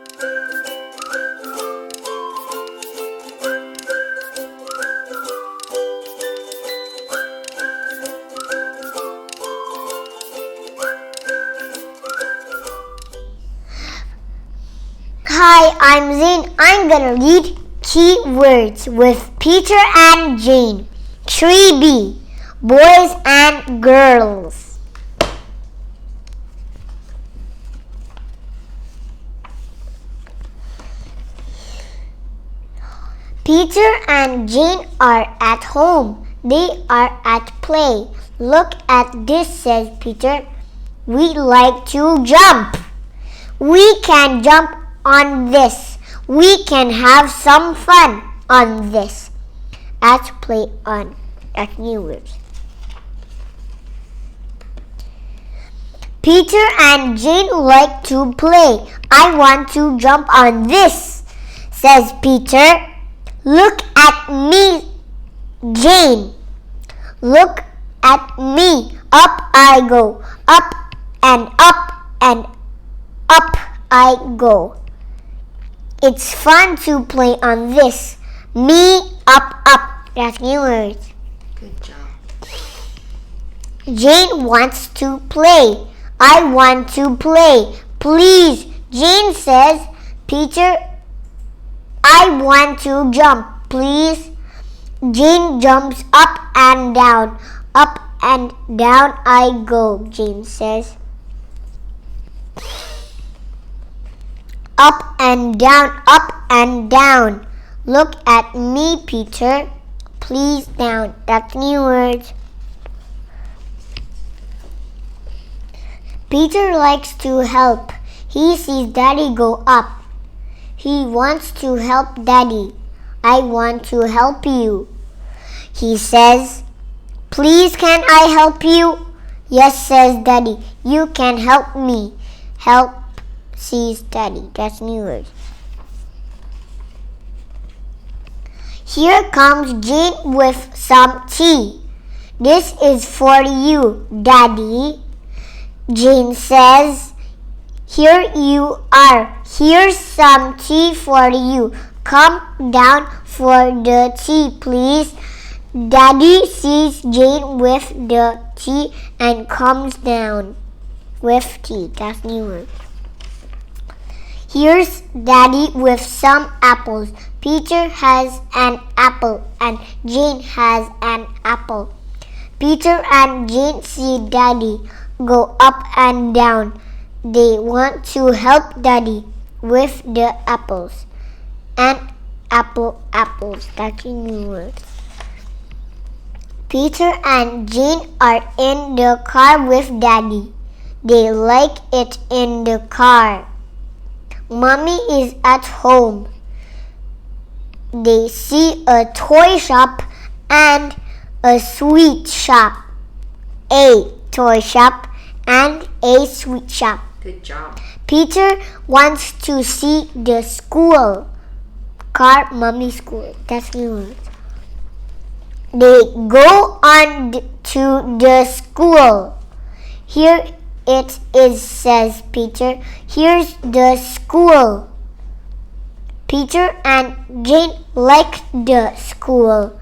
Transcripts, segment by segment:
Hi, I'm Zayn. I'm gonna read keywords with Peter and Jane. 3B, boys and girls. Peter and Jane are at home. They are at play. Look at this, says Peter. We like to jump. We can jump on this. We can have some fun on this. At play on. That's new words. Peter and Jane like to play. I want to jump on this, says Peter. Look at me, Jane. Look at me. Up I go. Up and up and up I go. It's fun to play on this. Me, up, up. That's new words. Good job. Jane wants to play. I want to play. Please, Jane says. Peter, I want to jump. Please. Jane jumps up and down. Up and down I go, Jane says. Up and down, up and down. Look at me, Peter. Please down. That's new words. Peter likes to help. He sees Daddy go up. He wants to help Daddy. I want to help you. He says, please can I help you? Yes, says Daddy. You can help me. Help sees Daddy. That's new words. Here comes Jane with some tea. This is for you, Daddy. Jane says, here you are. Here's some tea for you. Come down for the tea, please. Daddy sees Jane with the tea and comes down with tea. That's new word. Here's Daddy with some apples. Peter has an apple and Jane has an apple. Peter and Jane see Daddy go up and down. They want to help Daddy with the apples. And apples. That's a new word. Peter and Jane are in the car with Daddy. They like it in the car. Mommy is at home. They see a toy shop and a sweet shop. A toy shop and a sweet shop. Good job. Peter wants to see the school. Car, mommy, school. That's new word. They go on to the school. Here it is, says Peter. Here's the school. Peter and Jane like the school.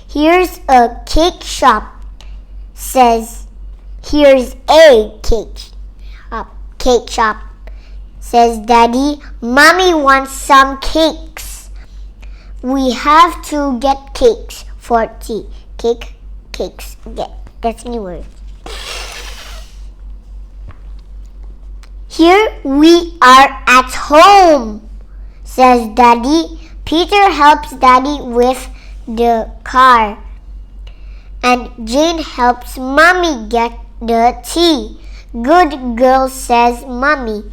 Here's a cake shop, says. Here's a cake shop, says Daddy. Mommy wants some cakes. We have to get cakes for tea. Cakes, get. That's a new word. Here we are at home, says Daddy. Peter helps Daddy with the car. And Jane helps Mommy get the tea. Good girl, says Mommy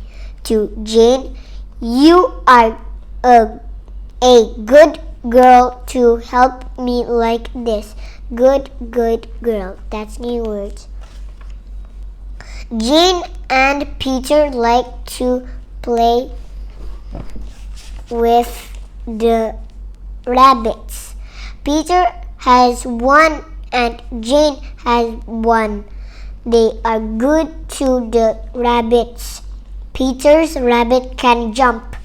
to Jane. You are a good girl to help me like this. Good girl. That's new words. Jane and Peter like to play with the rabbits. Peter has one and Jane has one. They are good to the rabbits. Peter's rabbit can jump.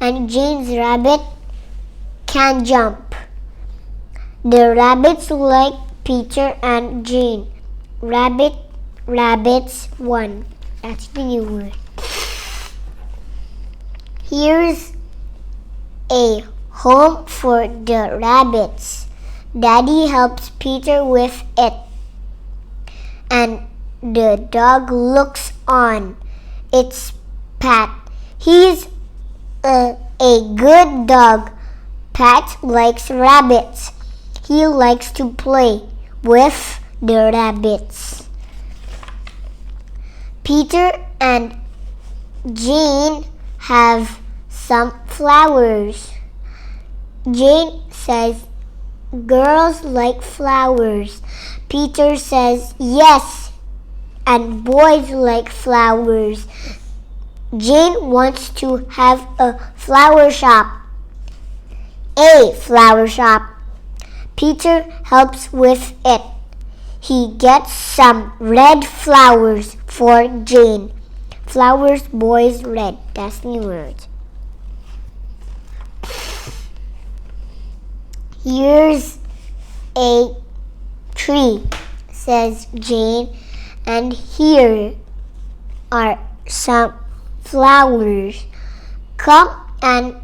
and Jane's rabbit can jump. The rabbits like Peter and Jane. Rabbits won. That's the new word. Here's a home for the rabbits. Daddy helps Peter with it, and the dog looks on. It's Pat. He's a good dog. Pat likes rabbits. He likes to play with the rabbits. Peter and Jane have some flowers. Jane says, "Girls like flowers." Peter says, "Yes, and boys like flowers." Jane wants to have a flower shop. A flower shop. Peter helps with it. He gets some red flowers for Jane. Flowers, boys, red. That's the word. Here's a tree, says Jane, and here are some flowers. Come and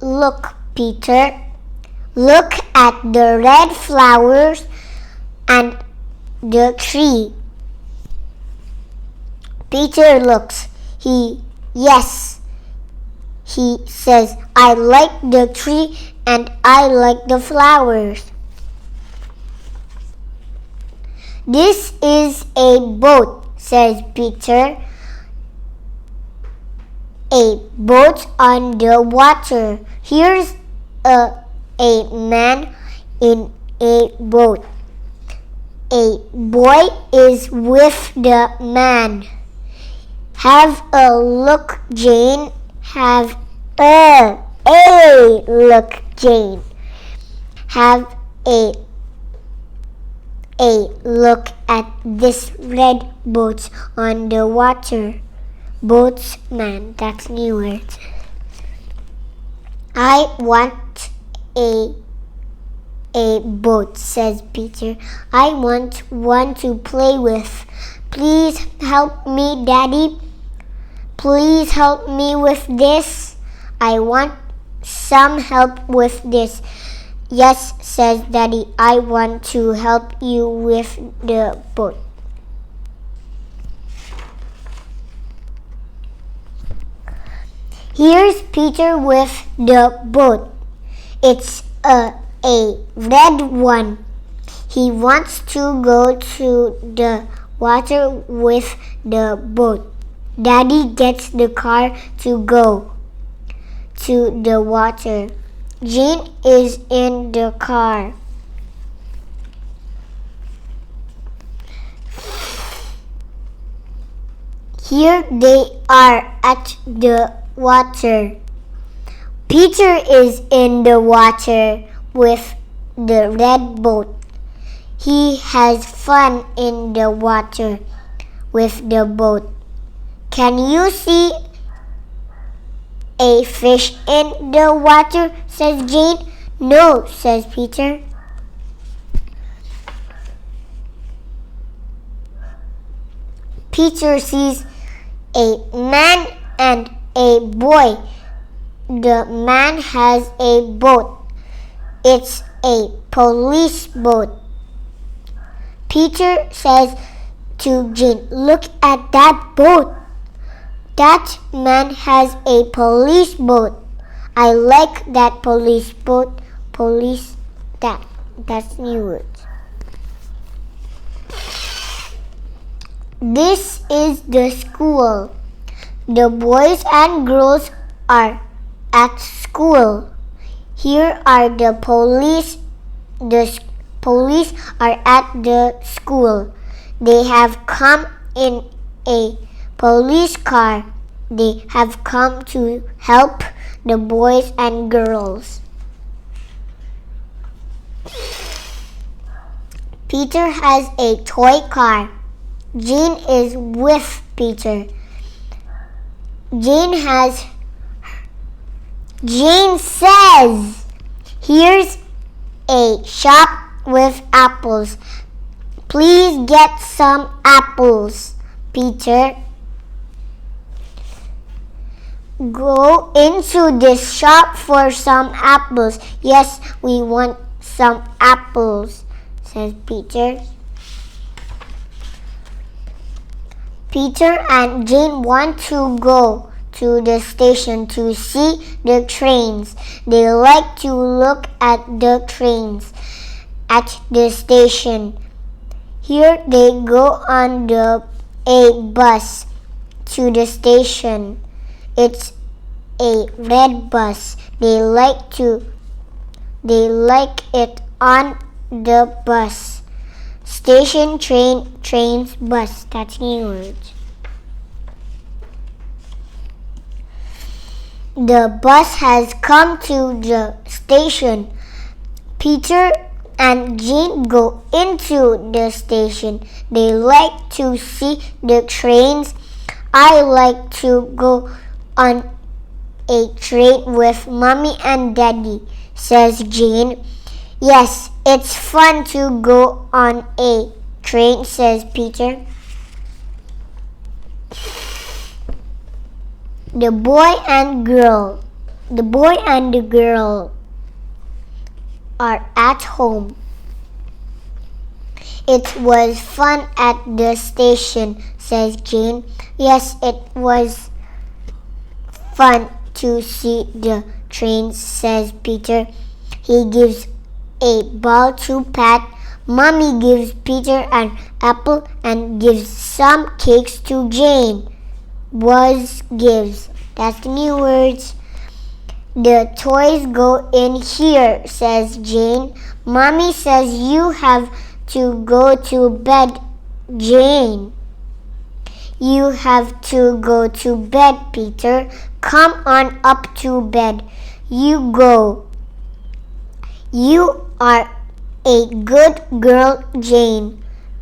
look, Peter. Look at the red flowers and the tree. Peter looks. Yes. He says, "I like the tree and I like the flowers." "This is a boat," says Peter. "A boat on the water. Here's a man in a boat. A boy is with the man." "Have a look, Jane. Have a look, Jane. Have a look at this red boat on the water." Boatsman, that's new word. "I want a boat," says Peter. "I want one to play with. Please help me, Daddy. Please help me with this. I want some help with this." "Yes," says Daddy, "I want to help you with the boat." Here's Peter with the boat. It's a red one. He wants to go to the water with the boat. Daddy gets the car to go to the water. Jane is in the car. Here they are at the water. Peter is in the water with the red boat. He has fun in the water with the boat. "Can you see a fish in the water?" says Jane. "No," says Peter. Peter sees a man and a boy. The man has a boat. It's a police boat. Peter says to Jane, "Look at that boat. That man has a police boat. I like that police boat." Police, that's new word. This is the school. The boys and girls are at school. Here are the police. The police are at the school. They have come in a police car. They have come to help the boys and girls. Peter has a toy car. Jane is with Peter. Jane has Jane says, "Here's a shop with apples. Please get some apples." Peter, "Go into this shop for some apples." "Yes, we want some apples," says Peter. Peter and Jane want to go to the station to see the trains. They like to look at the trains at the station. Here they go on a bus to the station. It's a red bus. They like it on the bus. Station, train, trains, bus. That's new words. The bus has come to the station. Peter and Jane go into the station. They like to see the trains. "I like to go on a train with Mommy and Daddy," says Jane. "Yes, it's fun to go on a train," says Peter. The boy and the girl are at home. "It was fun at the station," says Jane. "Yes, it was fun to see the trains," says Peter. He gives a ball to Pat. Mommy gives Peter an apple and gives some cakes to Jane. Was gives. That's the new words. "The toys go in here," says Jane. "Mommy says you have to go to bed." "Jane, you have to go to bed, Peter. Come on up to bed." "You go. You are a good girl, Jane.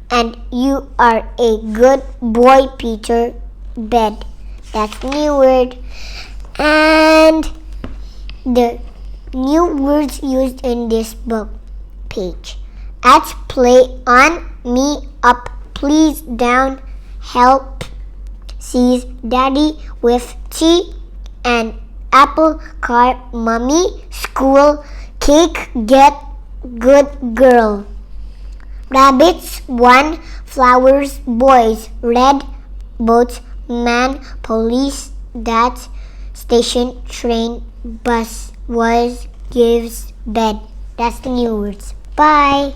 And you are a good boy, Peter. Bed." That's the new word. And the new words used in this book page. At play, on, me, up, please, down, help, sees, daddy, with tea, and apple, car, mommy, school, cake, get, good girl. Rabbits, one, flowers, boys, red, boat, man, police, that, station, train, bus, was, gives, bed. That's the new words. Bye.